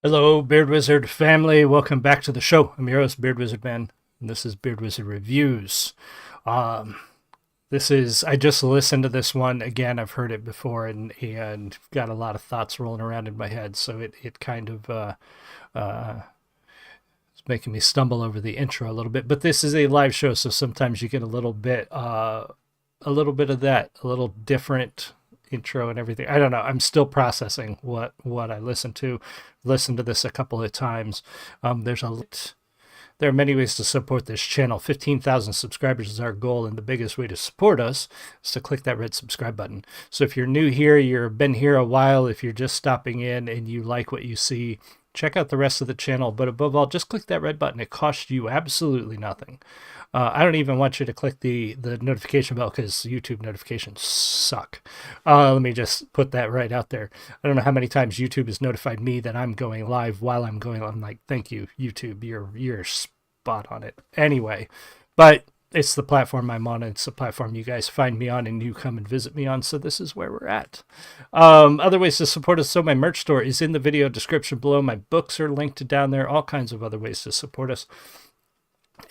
Hello, Beard Wizard family. Welcome back to the show. I'm your host, Beard Wizard Man, and this is Beard Wizard Reviews. Um, I just listened to this one again. I've heard it before and got a lot of thoughts rolling around in my head. So it kind of it's making me stumble over the intro a little bit. But this is a live show, so sometimes you get a little bit of that, a little different intro and everything. I don't know. I'm still processing what I listened to. Listened to this a couple of times. There are many ways to support this channel. 15,000 subscribers is our goal, and the biggest way to support us is to click that red subscribe button. So if you're new here, you've been here a while, if you're just stopping in and you like what you see, check out the rest of the channel. But above all, just click that red button. It costs you absolutely nothing. I don't even want you to click the notification bell because YouTube notifications suck. Let me just put that right out there. I don't know how many times YouTube has notified me that I'm going live while I'm going live. I'm like, thank you, YouTube. You're spot on it. Anyway, but it's the platform I'm on. And it's the platform you guys find me on and you come and visit me on. So this is where we're at. Other ways to support us. So my merch store is in the video description below. My books are linked down there. All kinds of other ways to support us.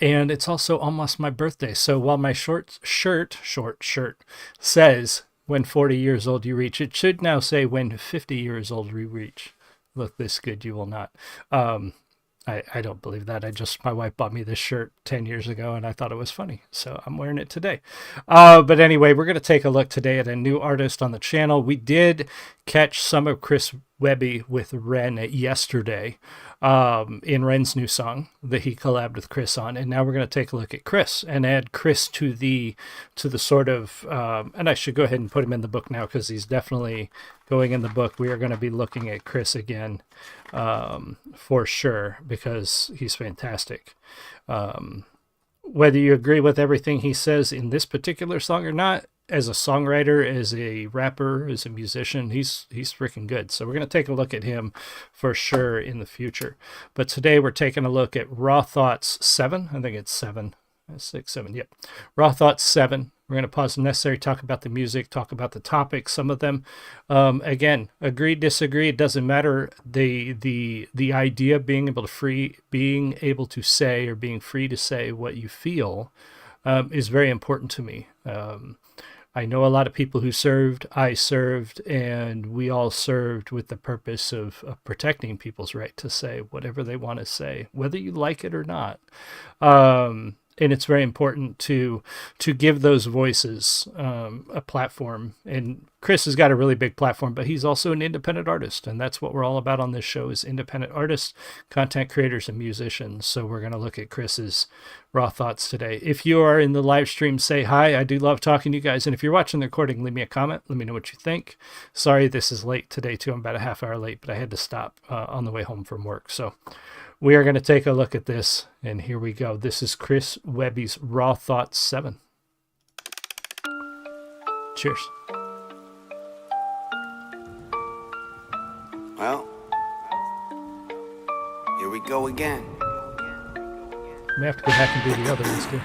And it's also almost my birthday. So while my short shirt says when 40 years old you reach, it should now say when 50 years old you reach. Look this good, you will not. I don't believe that. My wife bought me this shirt 10 years ago and I thought it was funny. So I'm wearing it today. But anyway, we're going to take a look today at a new artist on the channel. We did catch some of Chris Webby with Ren yesterday in Ren's new song that he collabed with Chris on. And now we're going to take a look at Chris and add Chris to the sort of, and I should go ahead and put him in the book now because he's definitely going in the book. We are going to be looking at Chris again for sure because he's fantastic. Whether you agree with everything he says in this particular song or not, as a songwriter, as a rapper, as a musician, he's freaking good. So we're going to take a look at him for sure in the future. But today we're taking a look at Raw Thoughts 7. I think it's 7. 6, 7, yep. Raw Thoughts 7. We're going to pause when necessary, talk about the music, talk about the topics, some of them. Again, agree, disagree, it doesn't matter. The idea of being able to say or being free to say what you feel is very important to me. I know a lot of people who served, I served, and we all served with the purpose of protecting people's right to say whatever they want to say, whether you like it or not. And it's very important to give those voices a platform. And Chris has got a really big platform, but he's also an independent artist. And that's what we're all about on this show is independent artists, content creators, and musicians. So we're going to look at Chris's Raw Thoughts today. If you are in the live stream, say hi. I do love talking to you guys. And if you're watching the recording, leave me a comment. Let me know what you think. Sorry, this is late today too. I'm about a half hour late, but I had to stop on the way home from work. So we are going to take a look at this, and here we go. This is Chris Webby's Raw Thoughts 7. Cheers. Well, here we go again. May have to go back and do the other ones too.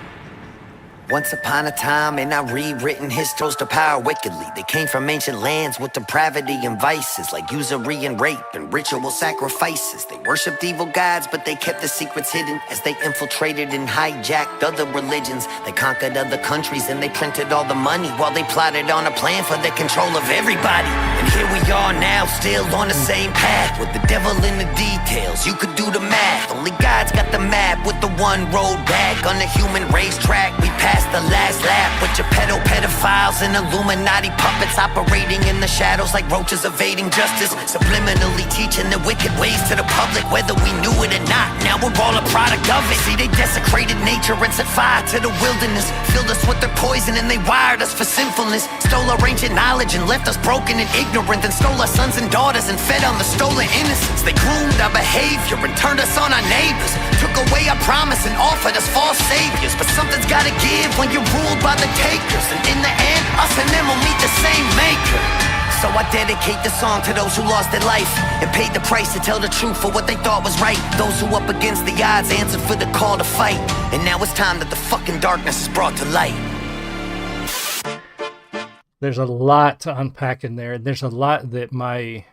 Once upon a time, and I rewritten histories to power wickedly. They came from ancient lands with depravity and vices, like usury and rape and ritual sacrifices. They worshipped evil gods, but they kept the secrets hidden as they infiltrated and hijacked other religions. They conquered other countries and they printed all the money while they plotted on a plan for the control of everybody. And here we are now, still on the same path, with the devil in the details. You could do the math. Only God's got the map with the one road back on the human racetrack. We passed the last lap with your pedophiles and Illuminati puppets operating in the shadows like roaches evading justice, subliminally teaching the wicked ways to the public, whether we knew it or not. Now we're all a product of it. See, they desecrated nature and set fire to the wilderness, filled us with their poison and they wired us for sinfulness, stole our ancient knowledge and left us broken and ignorant, then stole our sons and daughters and fed on the stolen innocence. They groomed our behavior and turned us on our neighbors, took away our promise and offered us false saviors. But something's gotta give when you're ruled by the takers, and in the end, us and them will meet the same maker. So I dedicate this song to those who lost their life and paid the price to tell the truth for what they thought was right. Those who up against the odds answered for the call to fight, and now it's time that the fucking darkness is brought to light. There's a lot to unpack in there. There's a lot that my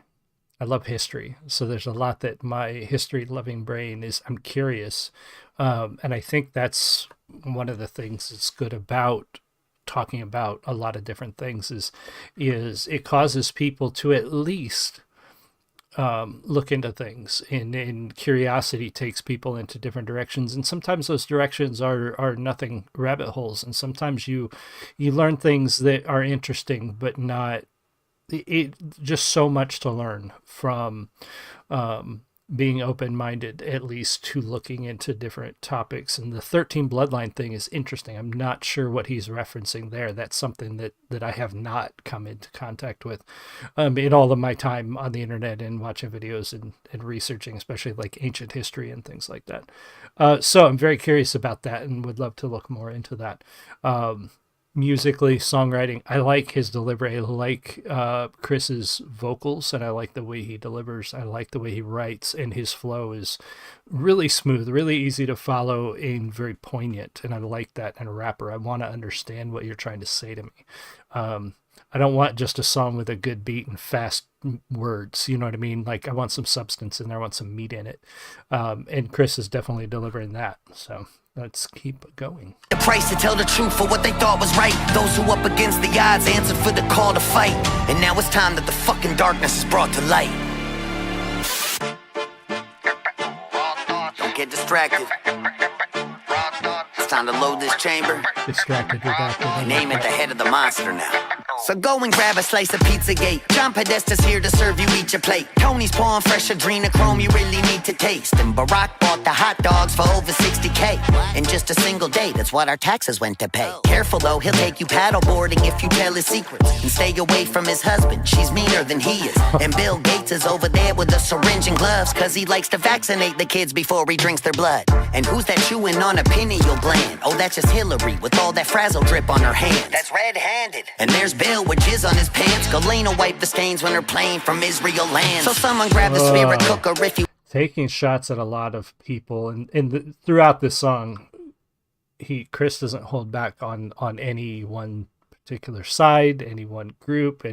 I love history. So there's a lot that my history loving brain is, I'm curious. And I think that's one of the things that's good about talking about a lot of different things is it causes people to at least look into things, and curiosity takes people into different directions, and sometimes those directions are nothing rabbit holes, and sometimes you learn things that are interesting but not it just so much to learn from being open-minded, at least to looking into different topics. And the 13 bloodline thing is interesting. I'm not sure what he's referencing there. That's something that I have not come into contact with in all of my time on the internet and watching videos and researching, especially like ancient history and things like that. So I'm very curious about that and would love to look more into that. Musically, songwriting, I like his delivery. I like Chris's vocals, and I like the way he delivers. I like the way he writes, and his flow is really smooth, really easy to follow, and very poignant. And I like that in a rapper. I want to understand what you're trying to say to me. I don't want just a song with a good beat and fast words. You know what I mean? Like, I want some substance in there. I want some meat in it. And Chris is definitely delivering that. So let's keep going. The price to tell the truth for what they thought was right. Those who up against the odds answered for the call to fight. And now it's time that the fucking darkness is brought to light. Don't get distracted. It's time to load this chamber. Distracted, you're back. And aim at the head of the monster now. So go and grab a slice of Pizzagate. John Podesta's here to serve you each a plate. Tony's pouring fresh adrenochrome you really need to taste. And Barack bought the hot dogs for over 60K. In just a single day, that's what our taxes went to pay. Careful though, he'll take you paddleboarding if you tell his secrets. And stay away from his husband, she's meaner than he is. And Bill Gates is over there with a syringe and gloves, cause he likes to vaccinate the kids before he drinks their blood. And who's that chewing on a pineal gland? Oh, that's just Hillary with all that frazzle drip on her hands. That's red-handed. And there's Bill with jizz on his pants. Galena wiped the stains when her plane from Israel lands. So someone grab the spirit cooker if you... Taking shots at a lot of people. And throughout this song, Chris doesn't hold back on any one particular side, any one group.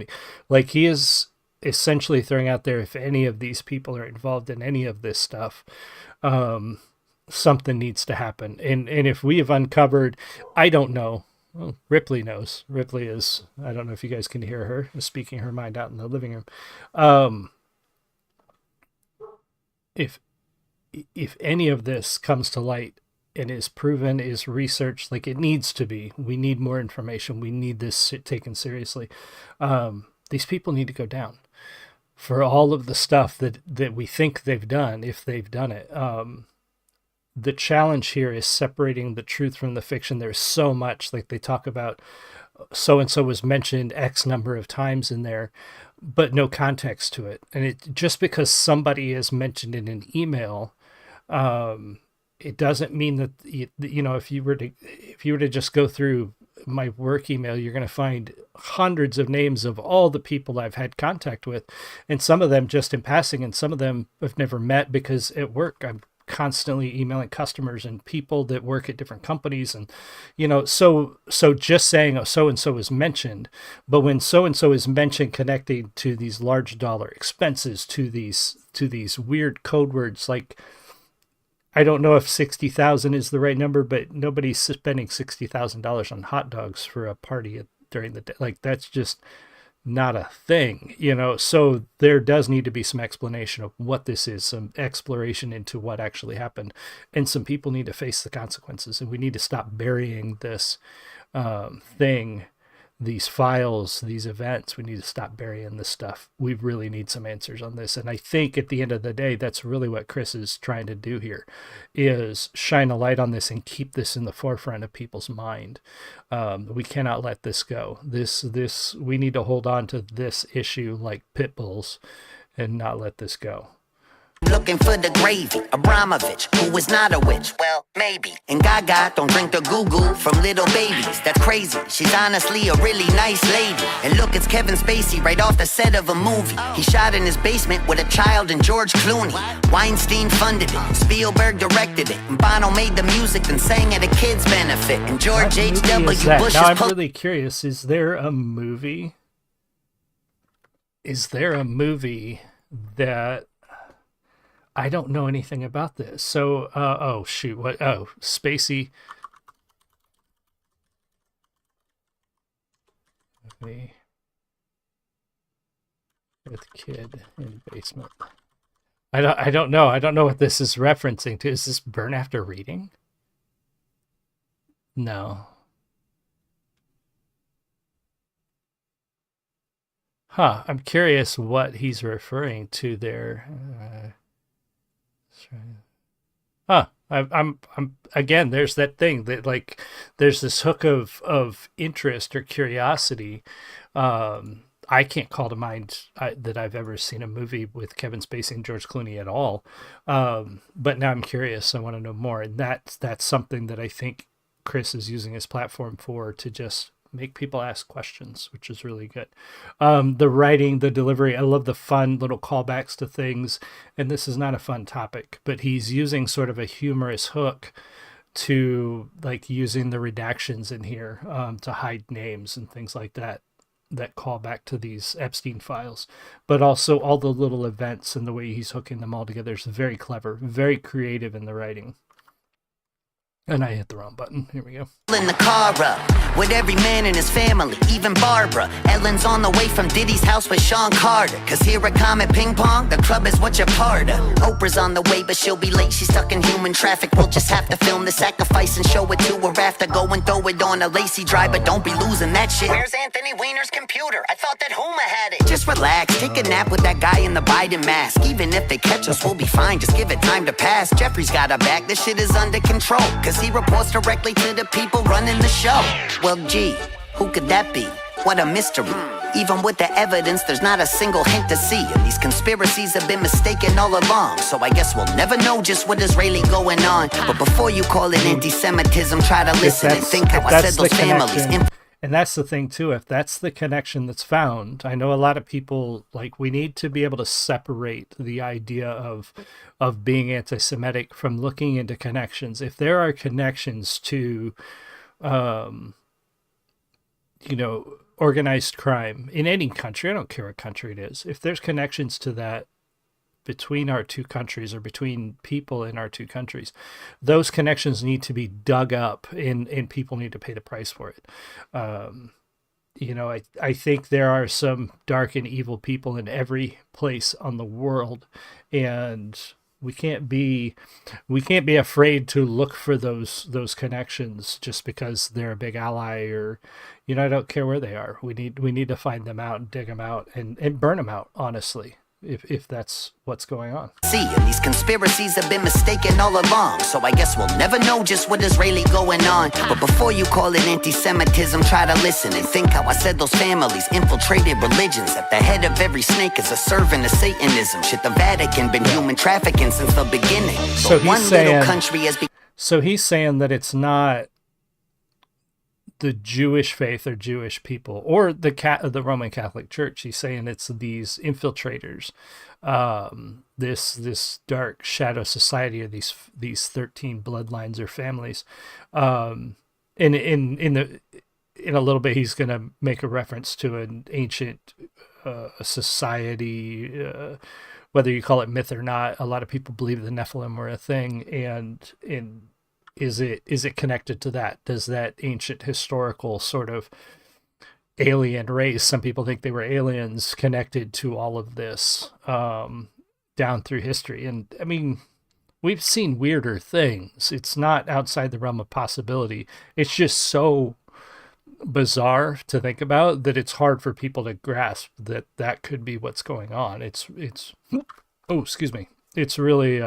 Like, he is essentially throwing out there, if any of these people are involved in any of this stuff, something needs to happen. And if we have uncovered, I don't know, well, Ripley knows. Ripley is, I don't know if you guys can hear her speaking her mind out in the living room. If any of this comes to light and is proven, is researched like it needs to be, we need more information. We need this taken seriously. These people need to go down for all of the stuff that we think they've done, if they've done it. The challenge here is separating the truth from the fiction. There's so much, like they talk about so-and-so was mentioned X number of times in there, but no context to it. And it just because somebody is mentioned in an email, it doesn't mean that, you know, if you were to just go through my work email, you're going to find hundreds of names of all the people I've had contact with, and some of them just in passing, and some of them I've never met because at work I'm constantly emailing customers and people that work at different companies. And, you know, so just saying, oh, so-and-so is mentioned, but when so-and-so is mentioned connecting to these large dollar expenses, to these weird code words, like, I don't know if 60,000 is the right number, but nobody's spending $60,000 on hot dogs for a party during the day. Like, that's just not a thing, you know? So there does need to be some explanation of what this is, some exploration into what actually happened. And some people need to face the consequences, and we need to stop burying this thing, these files, these events. We need to stop burying this stuff. We really need some answers on this. And I think at the end of the day, that's really what Chris is trying to do here, is shine a light on this and keep this in the forefront of people's mind. We cannot let this go. We need to hold on to this issue like pit bulls and not let this go. Looking for the gravy, Abramovich, who is not a witch, well, maybe. And Gaga don't drink the goo-goo from little babies, that's crazy. She's honestly a really nice lady. And look, it's Kevin Spacey right off the set of a movie. He shot in his basement with a child and George Clooney. Weinstein funded it, Spielberg directed it, and Bono made the music and sang at a kid's benefit. And George H.W. Bush now I'm really curious, is there a movie that I don't know anything about this. So, oh shoot, what? Oh, Spacey. Me with kid in basement. I don't know. I don't know what this is referencing to. Is this Burn After Reading? No. Huh. I'm curious what he's referring to there. Huh. I'm again. There's that thing that like, there's this hook of interest or curiosity. I can't call to mind that I've ever seen a movie with Kevin Spacey and George Clooney at all. But now I'm curious. I want to know more, and that's something that I think Chris is using his platform for, to just make people ask questions, which is really good. The writing, the delivery, I love the fun little callbacks to things. And this is not a fun topic, but he's using sort of a humorous hook to, like, using the redactions in here to hide names and things like that call back to these Epstein files, but also all the little events and the way he's hooking them all together is very clever, very creative in the writing. And I hit the wrong button. Here we go. In the car up with every man in his family, even Barbara. Ellen's on the way from Diddy's house with Sean Carter. Cause here at Comet Ping Pong, the club is what you're part of. Oprah's on the way, but she'll be late. She's stuck in human traffic. We'll just have to film the sacrifice and show it to her after. Go and throw it on a lacy drive, but don't be losing that shit. Where's Anthony Weiner's computer? I thought that Huma had it. Just relax, take a nap with that guy in the Biden mask. Even if they catch us, we'll be fine. Just give it time to pass. Jeffrey's got our back. This shit is under control. Cause he reports directly to the people running the show. Well, gee, who could that be? What a mystery. Even with the evidence, there's not a single hint to see. And these conspiracies have been mistaken all along. So I guess we'll never know just what is really going on. But before you call it anti-Semitism, try to listen and think how I said those families. And that's the thing too, if that's the connection that's found, I know a lot of people, like, we need to be able to separate the idea of being anti-Semitic from looking into connections. If there are connections to, organized crime in any country, I don't care what country it is, if there's connections to that between our two countries or between people in our two countries, those connections need to be dug up and people need to pay the price for it. I think there are some dark and evil people in every place on the world, and we can't be afraid to look for those connections just because they're a big ally, or I don't care where they are. We need to find them out and dig them out and burn them out, honestly, if that's what's going on. See, and these conspiracies have been mistaken all along. So I guess we'll never know just what is really going on. But before you call it anti-Semitism, try to listen and think how I said those families infiltrated religions. At the head of every snake is a servant of Satanism. Shit, the Vatican been human trafficking since the beginning. So he's saying that it's not the Jewish faith or Jewish people or the Roman Catholic Church. He's saying it's these infiltrators, this dark shadow society of these 13 bloodlines or families. In a little bit, he's going to make a reference to an ancient society, whether you call it myth or not. A lot of people believe the Nephilim were a thing, and is it connected to that? Does that ancient historical sort of alien race, some people think they were aliens, connected to all of this down through history? And I mean, we've seen weirder things. It's not outside the realm of possibility. It's just so bizarre to think about that it's hard for people to grasp that could be what's going on. It's oh, excuse me. It's really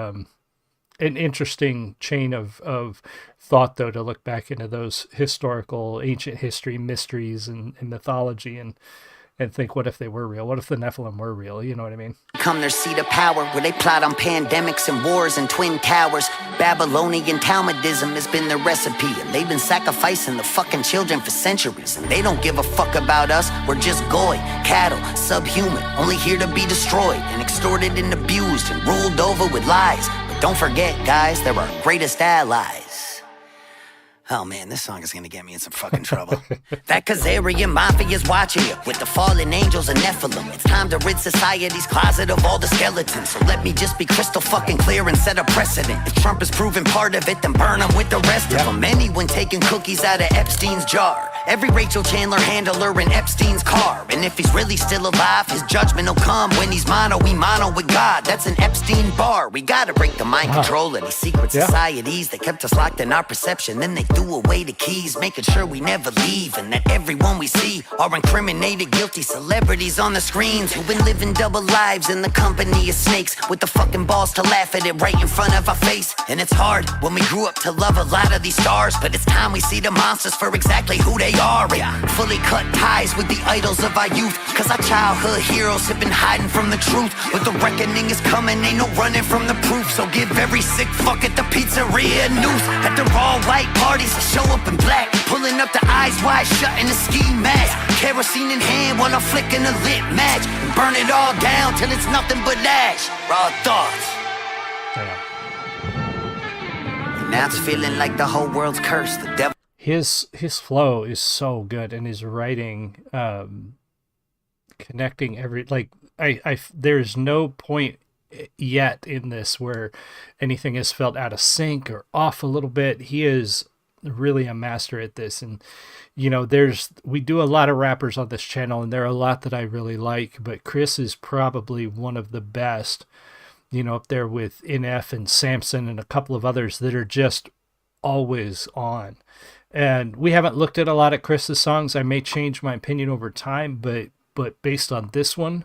an interesting chain of thought, though, to look back into those historical ancient history mysteries and mythology and think, what if they were real? What if the Nephilim were real? You know what I mean? Come their seat of power where they plot on pandemics and wars and twin towers. Babylonian Talmudism has been their recipe, and they've been sacrificing the fucking children for centuries. And they don't give a fuck about us. We're just goy, cattle, subhuman, only here to be destroyed and extorted and abused and ruled over with lies. But don't forget, guys, they're our greatest allies. Oh man, this song is gonna get me in some fucking trouble. That Kazarian Mafia's watching you with the fallen angels and Nephilim. It's time to rid society's closet of all the skeletons. So let me just be crystal fucking clear and set a precedent. If Trump is proven part of it, then burn him with the rest of them. Anyone taking cookies out of Epstein's jar. Every Rachel Chandler handler in Epstein's car. And if he's really still alive, his judgment will come when he's mono with God. That's an Epstein bar. We gotta break the mind control of these secret societies that kept us locked in our perception. Then they threw away the keys, making sure we never leave. And that everyone we see are incriminated, guilty celebrities on the screens who've been living double lives in the company of snakes, with the fucking balls to laugh at it right in front of our face. And it's hard when we grew up to love a lot of these stars, but it's time we see the monsters for exactly who they are. And fully cut ties with the idols of our youth, cause our childhood heroes have been hiding from the truth. But the reckoning is coming, ain't no running from the proof. So give every sick fuck at the pizzeria a noose. At the all white parties, I show up in black, pulling up the eyes wide shut in a ski mask. Kerosene in hand while I'm flicking a lit match, and burn it all down till it's nothing but ash. Raw thoughts. And now it's feeling like the whole world's cursed. The devil. His flow is so good, and his writing, connecting every, like, there's no point yet in this where anything has felt out of sync or off a little bit. He is really a master at this. And you know, we do a lot of rappers on this channel, and there are a lot that I really like, but Chris is probably one of the best, you know, up there with NF and Samson and a couple of others that are just always on. And we haven't looked at a lot of Chris's songs. I may change my opinion over time, but based on this one,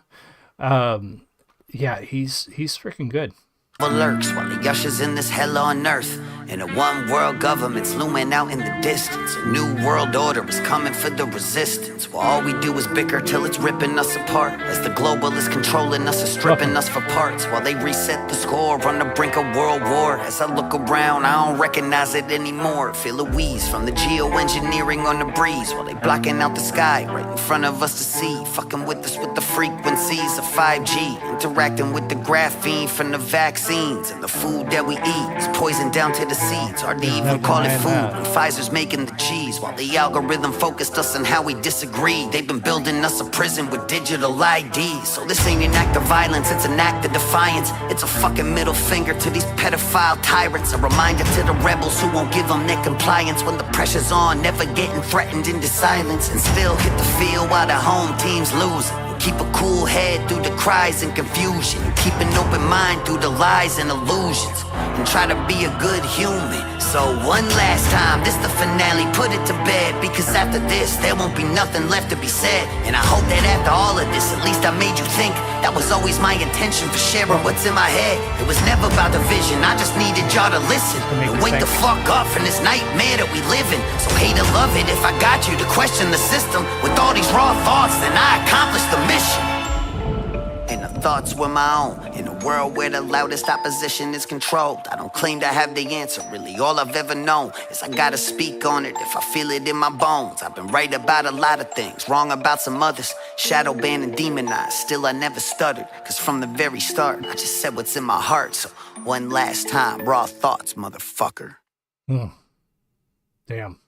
yeah, he's freaking good. Lurks while he ushers in this hell on earth, and a one world government's looming out in the distance. A new world order is coming for the resistance, while all we do is bicker till it's ripping us apart, as the globalists controlling us and stripping us for parts, while they reset the score on the brink of world war. As I look around, I don't recognize it anymore. Feel a wheeze from the geoengineering on the breeze, while they blocking out the sky right in front of us to see, fucking with us with the frequencies of 5G, interacting with the graphene from the vaccine. And the food that we eat is poisoned down to the seeds. Hard to even call it food when Pfizer's making the cheese, while the algorithm focused us on how we disagree. They've been building us a prison with digital IDs. So this ain't an act of violence, it's an act of defiance. It's a fucking middle finger to these pedophile tyrants, a reminder to the rebels who won't give them their compliance when the pressure's on, never getting threatened into silence, and still hit the field while the home team's losing. Keep a cool head through the cries and confusion, keep an open mind through the lies and illusions, and try to be a good human. So one last time, this the finale, put it to bed, because after this there won't be nothing left to be said. And I hope that after all of this, at least I made you think. That was always my intention for sharing what's in my head. It was never about the vision, I just needed y'all to listen and wake the fuck up from this nightmare that we live in. So hate or love it, if I got you to question the system with all these raw thoughts, then I accomplished the mission. And the thoughts were my own, in a world where the loudest opposition is controlled. I don't claim to have the answer, really all I've ever known is I gotta speak on it if I feel it in my bones. I've been right about a lot of things, wrong about some others, shadow banned and demonized, still I never stuttered, cause from the very start I just said what's in my heart. So one last time, raw thoughts, motherfucker. Damn.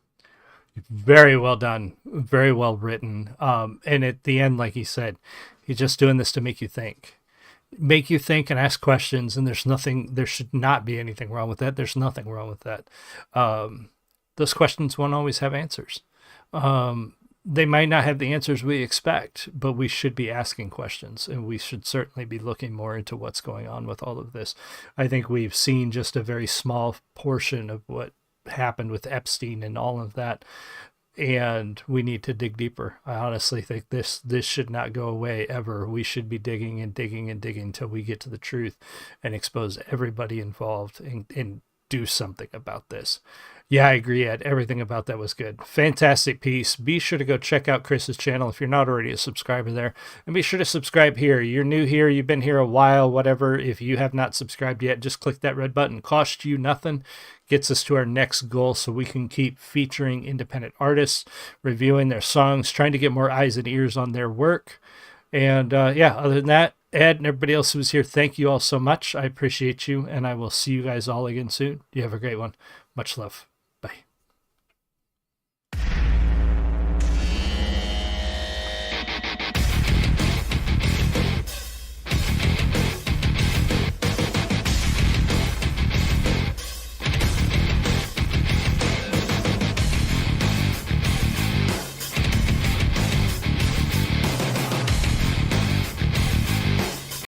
Very well done, very well written. And at the end, like he said, he's just doing this to make you think and ask questions. And there should not be anything wrong with that. There's nothing wrong with that. Those questions won't always have answers. They might not have the answers we expect, but we should be asking questions, and we should certainly be looking more into what's going on with all of this. I think we've seen just a very small portion of what happened with Epstein and all of that, and we need to dig deeper. I honestly think this should not go away ever. We should be digging and digging and digging until we get to the truth and expose everybody involved and do something about this. Yeah, I agree, Ed. Everything about that was good. Fantastic piece. Be sure to go check out Chris's channel if you're not already a subscriber there. And be sure to subscribe here. You're new here, you've been here a while, whatever. If you have not subscribed yet, just click that red button. Costs you nothing. Gets us to our next goal so we can keep featuring independent artists, reviewing their songs, trying to get more eyes and ears on their work. And yeah, other than that, Ed and everybody else who's here, thank you all so much. I appreciate you, and I will see you guys all again soon. You have a great one. Much love.